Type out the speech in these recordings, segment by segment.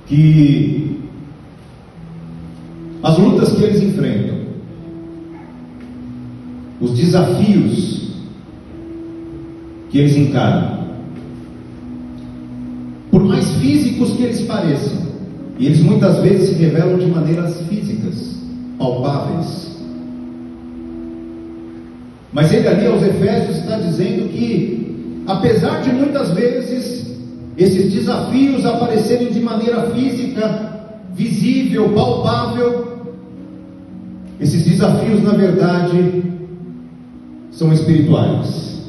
que as lutas que eles enfrentam, os desafios que eles encaram, por mais físicos que eles pareçam, e eles muitas vezes se revelam de maneiras físicas, palpáveis, mas ele ali aos Efésios está dizendo que, apesar de muitas vezes esses desafios aparecerem de maneira física, visível, palpável, esses desafios na verdade são espirituais.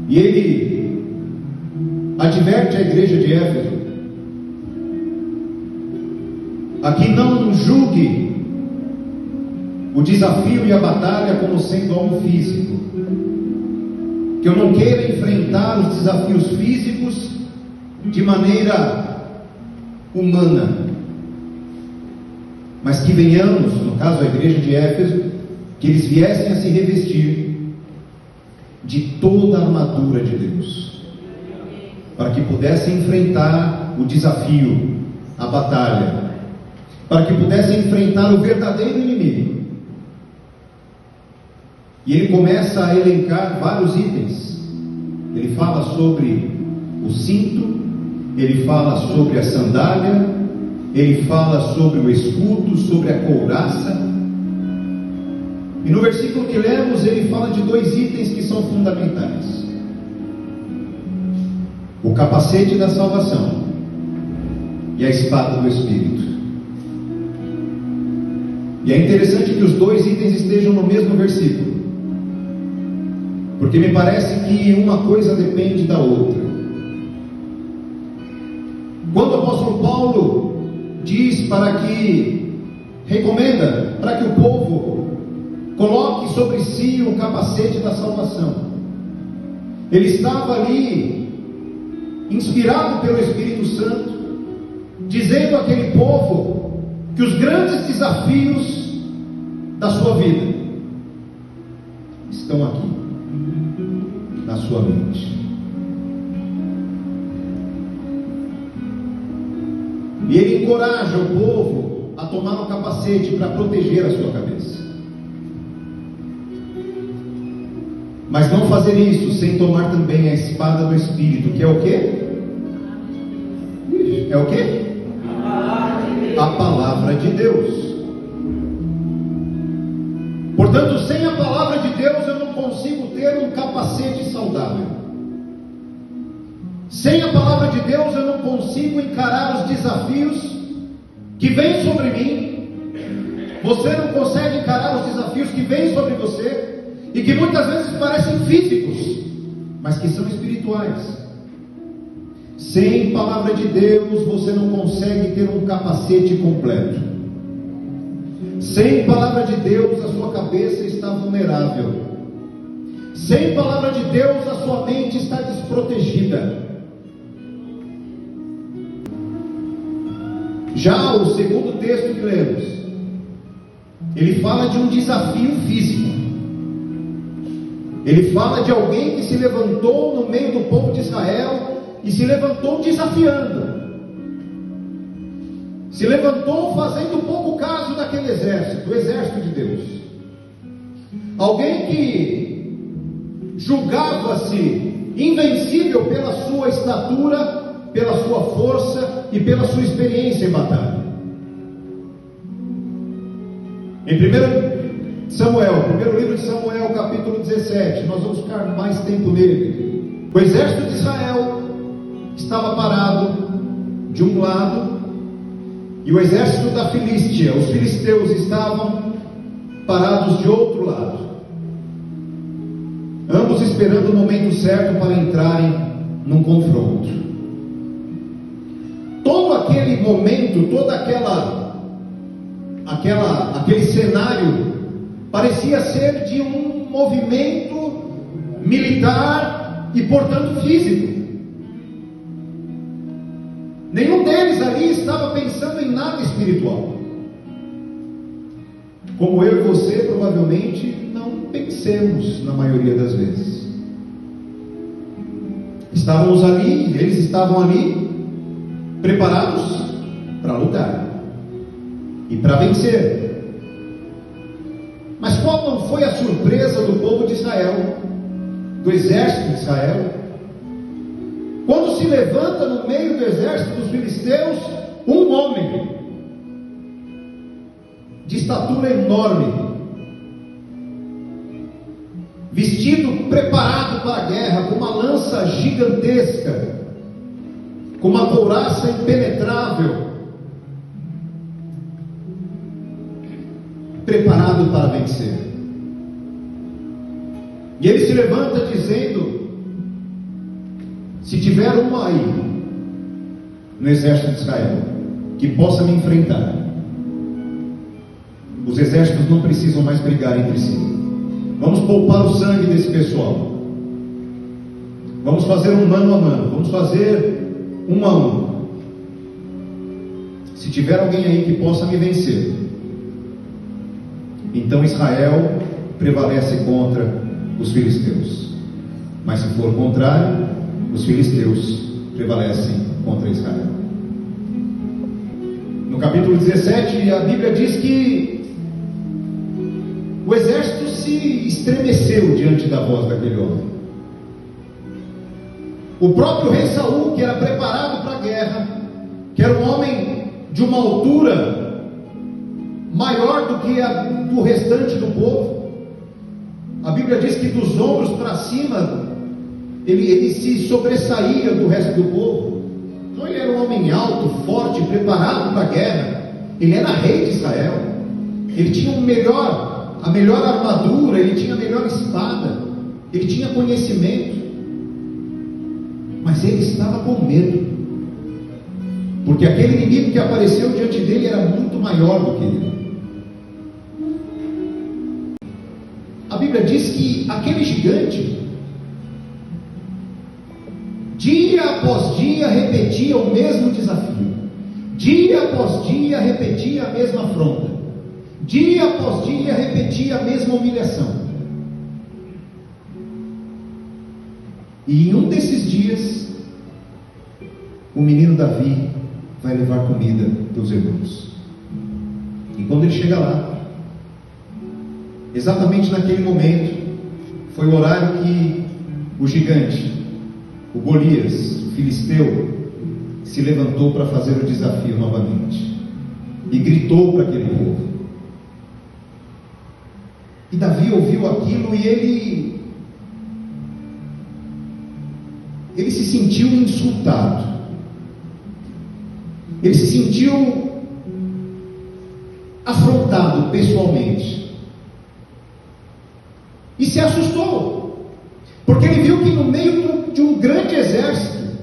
E ele adverte a igreja de Éfeso: aqui não julgue o desafio e a batalha como sendo algo físico, que eu não queira enfrentar os desafios físicos de maneira humana, mas que venhamos, no caso a igreja de Éfeso, que eles viessem a se revestir de toda a armadura de Deus, para que pudessem enfrentar o desafio, a batalha, para que pudessem enfrentar o verdadeiro inimigo. E ele começa a elencar vários itens. Ele fala sobre o cinto, ele fala sobre a sandália, ele fala sobre o escudo, sobre a couraça. E no versículo que lemos, ele fala de dois itens que são fundamentais: o capacete da salvação e a espada do Espírito. E é interessante que os dois itens estejam no mesmo versículo, porque me parece que uma coisa depende da outra. Quando o apóstolo Paulo diz recomenda para que o povo coloque sobre si o capacete da salvação, ele estava ali inspirado pelo Espírito Santo, dizendo àquele povo que os grandes desafios da sua vida estão aqui, na sua mente. E ele encoraja o povo a tomar o capacete para proteger a sua cabeça, mas não fazer isso sem tomar também a espada do Espírito, que é o quê? É o quê? A palavra de Deus. Portanto, sem a palavra de Deus eu não consigo ter um capacete saudável. Sem a palavra de Deus eu não consigo encarar os desafios que vêm sobre mim. Você não consegue encarar os desafios que vêm sobre você e que muitas vezes parecem físicos, mas que são espirituais. Sem palavra de Deus você não consegue ter um capacete completo. Sem palavra de Deus a sua cabeça está vulnerável. Sem palavra de Deus a sua mente está desprotegida. Já o segundo texto que lemos, ele fala de um desafio físico. Ele fala de alguém que se levantou no meio do povo de Israel e se levantou desafiando, se levantou fazendo pouco caso daquele exército, o exército de Deus. Alguém que julgava-se invencível pela sua estatura, pela sua força e pela sua experiência em batalha. Em 1 Samuel, primeiro livro de Samuel, capítulo 17, nós vamos ficar mais tempo nele. O exército de Israel estava parado de um lado, e o exército da Filístia, os filisteus, estavam parados de outro lado, ambos esperando o momento certo para entrarem num confronto. Todo aquele momento, todo aquele cenário parecia ser de um movimento militar e portanto físico. Nenhum deles ali estava pensando em nada espiritual, como eu e você provavelmente não pensemos na maioria das vezes. Estávamos ali, eles estavam ali, preparados para lutar e para vencer. Mas qual não foi a surpresa do povo de Israel, do exército de Israel, quando se levanta no meio do exército dos filisteus um homem de estatura enorme, vestido, preparado para a guerra, com uma lança gigantesca, com uma couraça impenetrável, preparado para vencer. E ele se levanta dizendo: se tiver um aí no exército de Israel que possa me enfrentar, os exércitos não precisam mais brigar entre si. Vamos poupar o sangue desse pessoal. Vamos fazer um mano a mano. Vamos fazer um a um. Se tiver alguém aí que possa me vencer, então Israel prevalece contra os filisteus. Mas se for o contrário, os filisteus prevalecem contra Israel. No capítulo 17, a Bíblia diz que o exército se estremeceu diante da voz daquele homem. O próprio rei Saul, que era preparado para a guerra, que era um homem de uma altura maior do que a do restante do povo, a Bíblia diz que dos ombros para cima ele se sobressaía do resto do povo. Então ele era um homem alto, forte, preparado para a guerra. Ele era rei de Israel. Ele tinha a melhor armadura, ele tinha a melhor espada, ele tinha conhecimento. Mas ele estava com medo, porque aquele inimigo que apareceu diante dele era muito maior do que ele. A Bíblia diz que aquele gigante, dia após dia, repetia o mesmo desafio. Dia após dia, repetia a mesma afronta. Dia após dia, repetia a mesma humilhação. E em um desses dias, o menino Davi vai levar comida dos irmãos. E quando ele chega lá, exatamente naquele momento, foi o horário que o gigante, o Golias, o filisteu, se levantou para fazer o desafio novamente. E gritou para aquele povo. E Davi ouviu aquilo e ele se sentiu insultado. Ele se sentiu afrontado pessoalmente. E se assustou, porque ele viu que no meio de um grande exército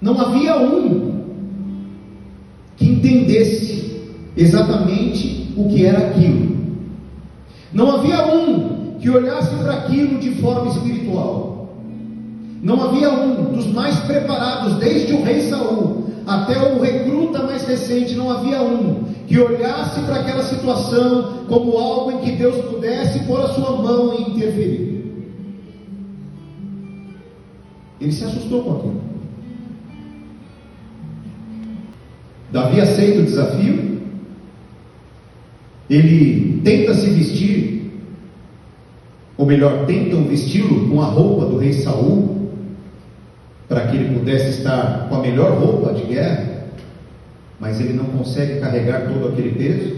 não havia um que entendesse exatamente o que era aquilo. Não havia um que olhasse para aquilo de forma espiritual. Não havia um dos mais preparados, desde o rei Saul até o recruta mais recente, não havia um que olhasse para aquela situação como algo em que Deus pudesse pôr a sua mão e interferir. Ele se assustou com aquilo. Davi aceita o desafio. Ele tenta se vestir, ou melhor, tentam vesti-lo com a roupa do rei Saul, para que ele pudesse estar com a melhor roupa de guerra, mas ele não consegue carregar todo aquele peso.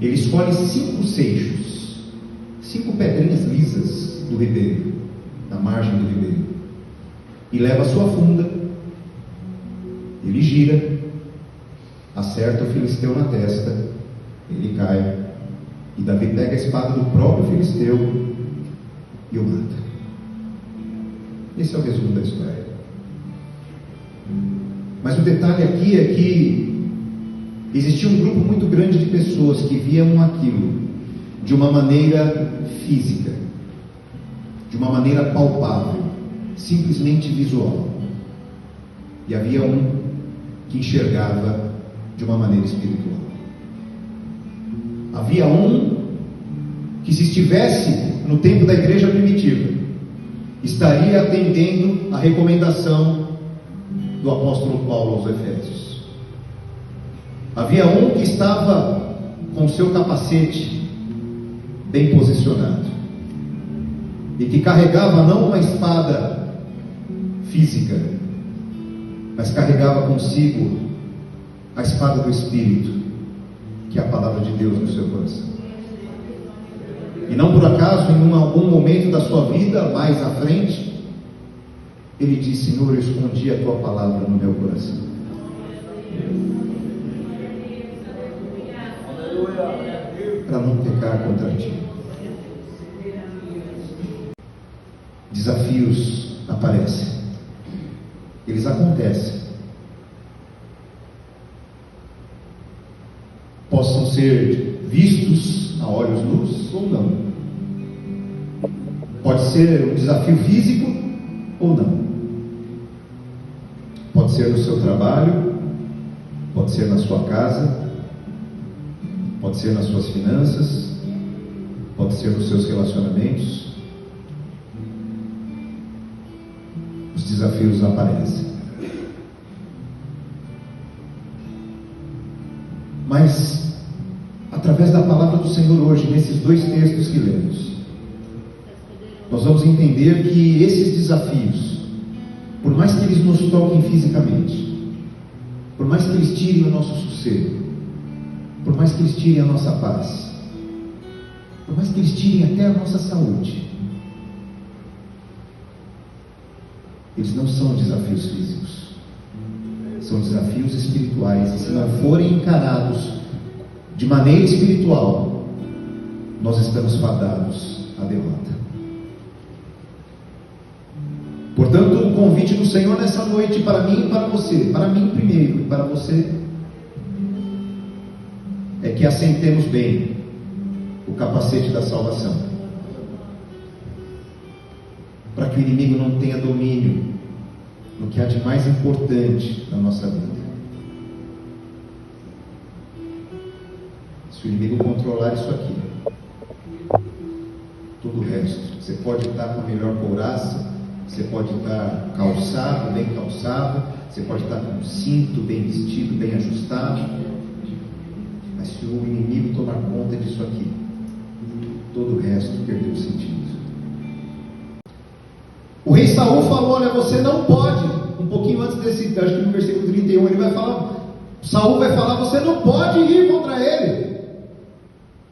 Ele escolhe 5 seixos, 5 pedrinhas lisas do ribeiro, da margem do ribeiro, e leva a sua funda. Ele gira, acerta o filisteu na testa, ele cai, e Davi pega a espada do próprio filisteu e o mata. Esse é o resumo da história. Mas o detalhe aqui é que existia um grupo muito grande de pessoas que viam aquilo de uma maneira física, de uma maneira palpável, simplesmente visual. E havia um que enxergava de uma maneira espiritual. Havia um que, se estivesse no tempo da igreja primitiva, estaria atendendo a recomendação do apóstolo Paulo aos Efésios. Havia um que estava com o seu capacete bem posicionado e que carregava não uma espada física, mas carregava consigo a espada do Espírito, que é a palavra de Deus no seu coração. E não por acaso, em algum momento da sua vida, mais à frente, ele disse: Senhor, eu escondi a tua palavra no meu coração. Para não pecar contra ti. Desafios aparecem. Eles acontecem. Possam ser vistos a olhos nus ou não. Pode ser um desafio físico ou não. Pode ser no seu trabalho, pode ser na sua casa, pode ser nas suas finanças, pode ser nos seus relacionamentos. Os desafios aparecem. Mas, através da palavra do Senhor hoje, nesses dois textos que lemos, nós vamos entender que esses desafios, por mais que eles nos toquem fisicamente, por mais que eles tirem o nosso sossego, por mais que eles tirem a nossa paz, por mais que eles tirem até a nossa saúde, eles não são desafios físicos, são desafios espirituais, e se não forem encarados de maneira espiritual, nós estamos fadados à derrota. Portanto, o convite do Senhor nessa noite para mim e para você, para mim primeiro e para você, é que assentemos bem o capacete da salvação, para que o inimigo não tenha domínio no que há de mais importante na nossa vida. Se o inimigo controlar isso aqui, todo o resto, você pode estar com a melhor couraça, você pode estar calçado, bem calçado, você pode estar com um cinto bem vestido, bem ajustado, mas se o inimigo tomar conta disso aqui, todo o resto perdeu o sentido. O rei Saul falou: olha, você não pode, um pouquinho antes desse, acho que no versículo 31, ele vai falar, Saul vai falar, você não pode ir contra ele,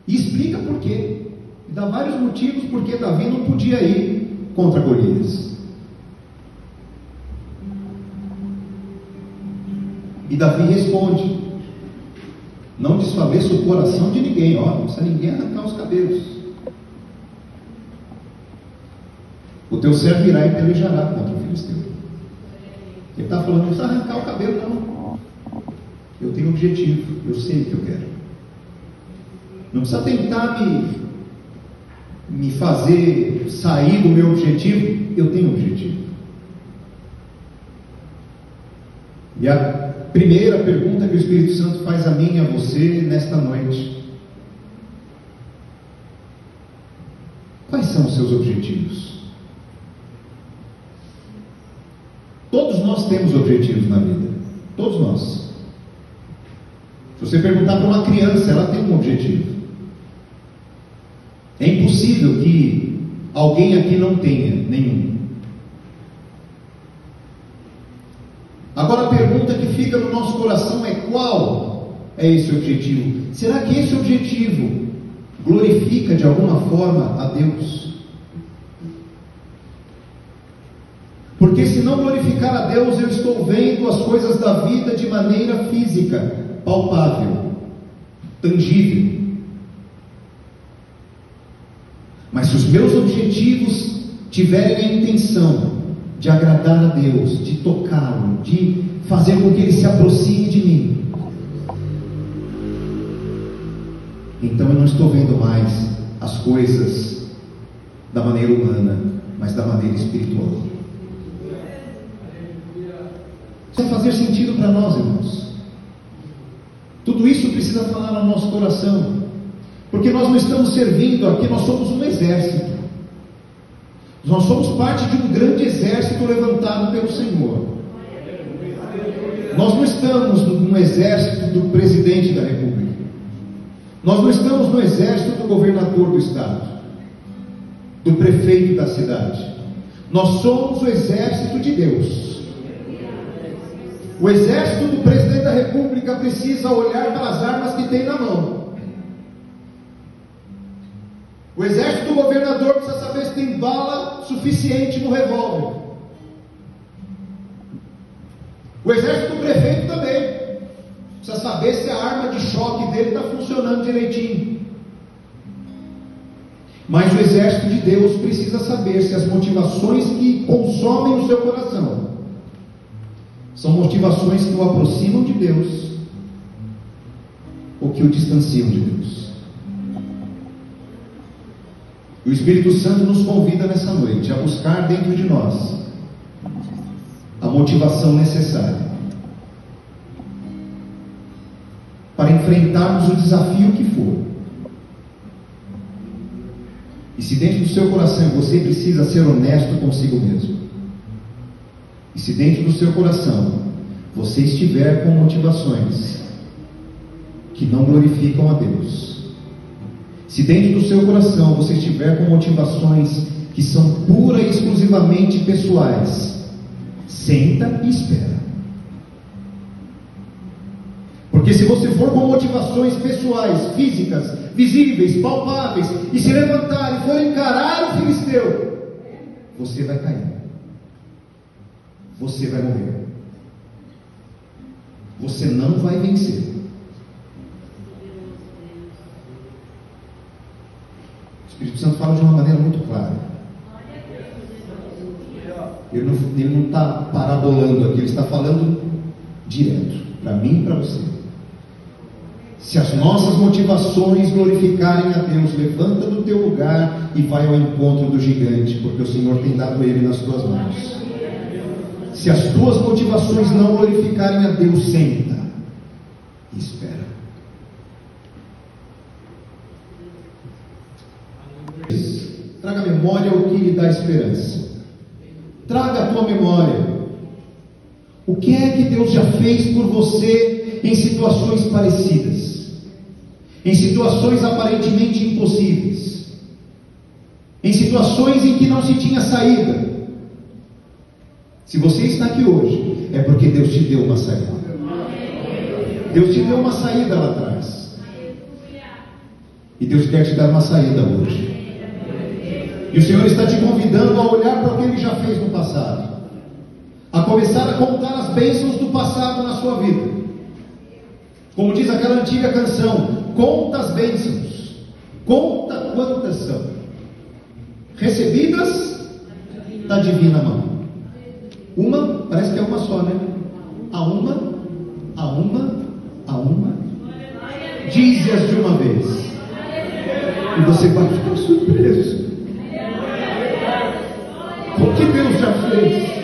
e explica por quê, e dá vários motivos porque Davi não podia ir contra Golias. E Davi responde: não desfaleça o coração de ninguém, ó, não precisa ninguém arrancar os cabelos. O teu servo irá e pelejará contra o filisteu. Ele está falando: não precisa arrancar o cabelo, não. Eu tenho um objetivo, eu sei o que eu quero. Não precisa tentar me fazer sair do meu objetivo, eu tenho um objetivo. E a primeira pergunta que o Espírito Santo faz a mim e a você nesta noite: quais são os seus objetivos? Todos nós temos objetivos na vida, todos nós. Se você perguntar para uma criança, ela tem um objetivo. É impossível que alguém aqui não tenha nenhum. Agora a pergunta que fica no nosso coração é: qual é esse objetivo? Será que esse objetivo glorifica de alguma forma a Deus? Porque se não glorificar a Deus, eu estou vendo as coisas da vida de maneira física, palpável, tangível. Mas se os meus objetivos tiverem a intenção de agradar a Deus, de tocá-lo, de fazer com que Ele se aproxime de mim, então eu não estou vendo mais as coisas da maneira humana, mas da maneira espiritual. Isso vai fazer sentido para nós, irmãos. Tudo isso precisa falar no nosso coração, porque nós não estamos servindo aqui, nós somos um exército. Nós somos parte de um grande exército levantado pelo Senhor. Nós não estamos no exército do presidente da República. Nós não estamos no exército do governador do estado, do prefeito da cidade. Nós somos o exército de Deus. O exército do presidente da República precisa olhar para as armas que tem na mão. O exército do governador precisa saber se tem bala suficiente no revólver. O exército do prefeito também precisa saber se a arma de choque dele está funcionando direitinho. Mas o exército de Deus precisa saber se as motivações que consomem o seu coração são motivações que o aproximam de Deus ou que o distanciam de Deus. O Espírito Santo nos convida nessa noite a buscar dentro de nós a motivação necessária para enfrentarmos o desafio que for. E se dentro do seu coração você precisa ser honesto consigo mesmo, e se dentro do seu coração você estiver com motivações que não glorificam a Deus, se dentro do seu coração você estiver com motivações que são pura e exclusivamente pessoais, senta e espera. Porque se você for com motivações pessoais, físicas, visíveis, palpáveis, e se levantar e for encarar o filisteu, você vai cair. Você vai morrer. Você não vai vencer. O Espírito Santo fala de uma maneira muito clara. Ele não está parabolando aqui, ele está falando direto, para mim e para você. Se as nossas motivações glorificarem a Deus, levanta do teu lugar e vai ao encontro do gigante, porque o Senhor tem dado ele nas tuas mãos. Se as tuas motivações não glorificarem a Deus, senta e espera. Traga à memória o que lhe dá esperança. Traga à tua memória o que é que Deus já fez por você em situações parecidas, em situações aparentemente impossíveis, em situações em que não se tinha saída. Se você está aqui hoje, é porque Deus te deu uma saída. Deus te deu uma saída lá atrás, e Deus quer te dar uma saída hoje. E o Senhor está te convidando a olhar para o que Ele já fez no passado, a começar a contar as bênçãos do passado na sua vida. Como diz aquela antiga canção, conta as bênçãos, conta quantas são recebidas da divina mão. Uma, parece que é uma só, né? A uma, dize-as de uma vez, e você vai ficar surpreso. O que Deus já fez?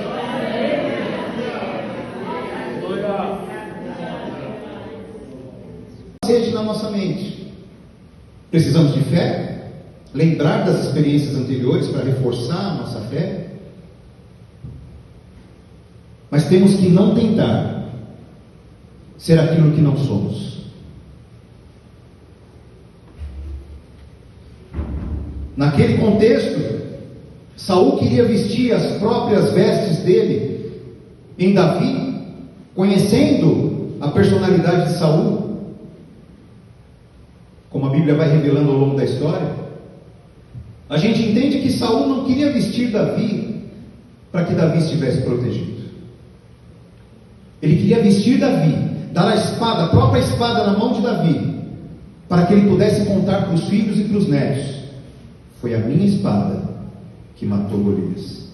Sede na nossa mente. Precisamos de fé, lembrar das experiências anteriores para reforçar a nossa fé. Mas temos que não tentar ser aquilo que não somos. Naquele contexto, Saul queria vestir as próprias vestes dele em Davi, conhecendo a personalidade de Saul, como a Bíblia vai revelando ao longo da história. A gente entende que Saul não queria vestir Davi para que Davi estivesse protegido. Ele queria vestir Davi, dar a espada, a própria espada na mão de Davi, para que ele pudesse contar para os filhos e para os netos: foi a minha espada que matou Golias.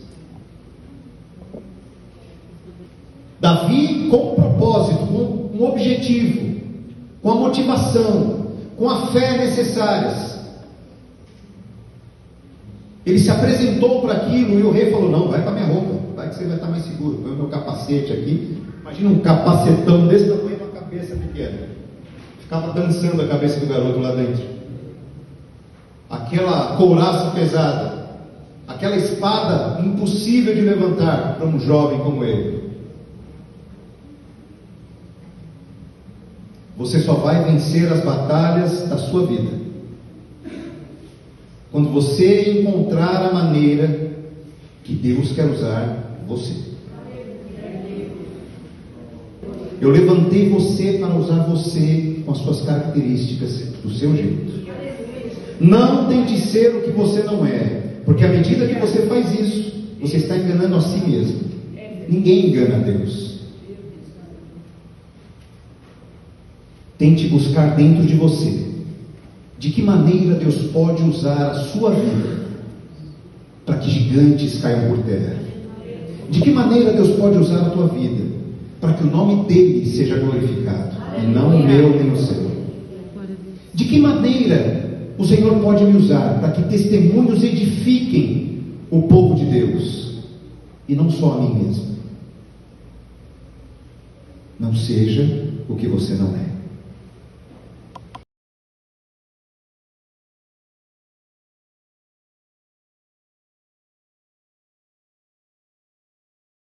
Davi, com um propósito, com um objetivo, com a motivação, com a fé necessárias, ele se apresentou para aquilo, e o rei falou: não, vai com a minha roupa, vai que você vai estar mais seguro. Põe o meu capacete aqui. Imagina um capacetão desse tamanho, uma cabeça pequena. Ficava dançando a cabeça do garoto lá dentro. Aquela couraça pesada, aquela espada impossível de levantar para um jovem como ele. Você só vai vencer as batalhas da sua vida quando você encontrar a maneira que Deus quer usar você. Eu levantei você para usar você com as suas características, do seu jeito. Não tente ser o que você não é, porque à medida que você faz isso, você está enganando a si mesmo. Ninguém engana a Deus. Tente buscar dentro de você de que maneira Deus pode usar a sua vida para que gigantes caiam por terra. De que maneira Deus pode usar a tua vida para que o nome dele seja glorificado, e não o meu nem o seu. De que maneira o Senhor pode me usar para que testemunhos edifiquem o povo de Deus, e não só a mim mesmo. Não seja o que você não é.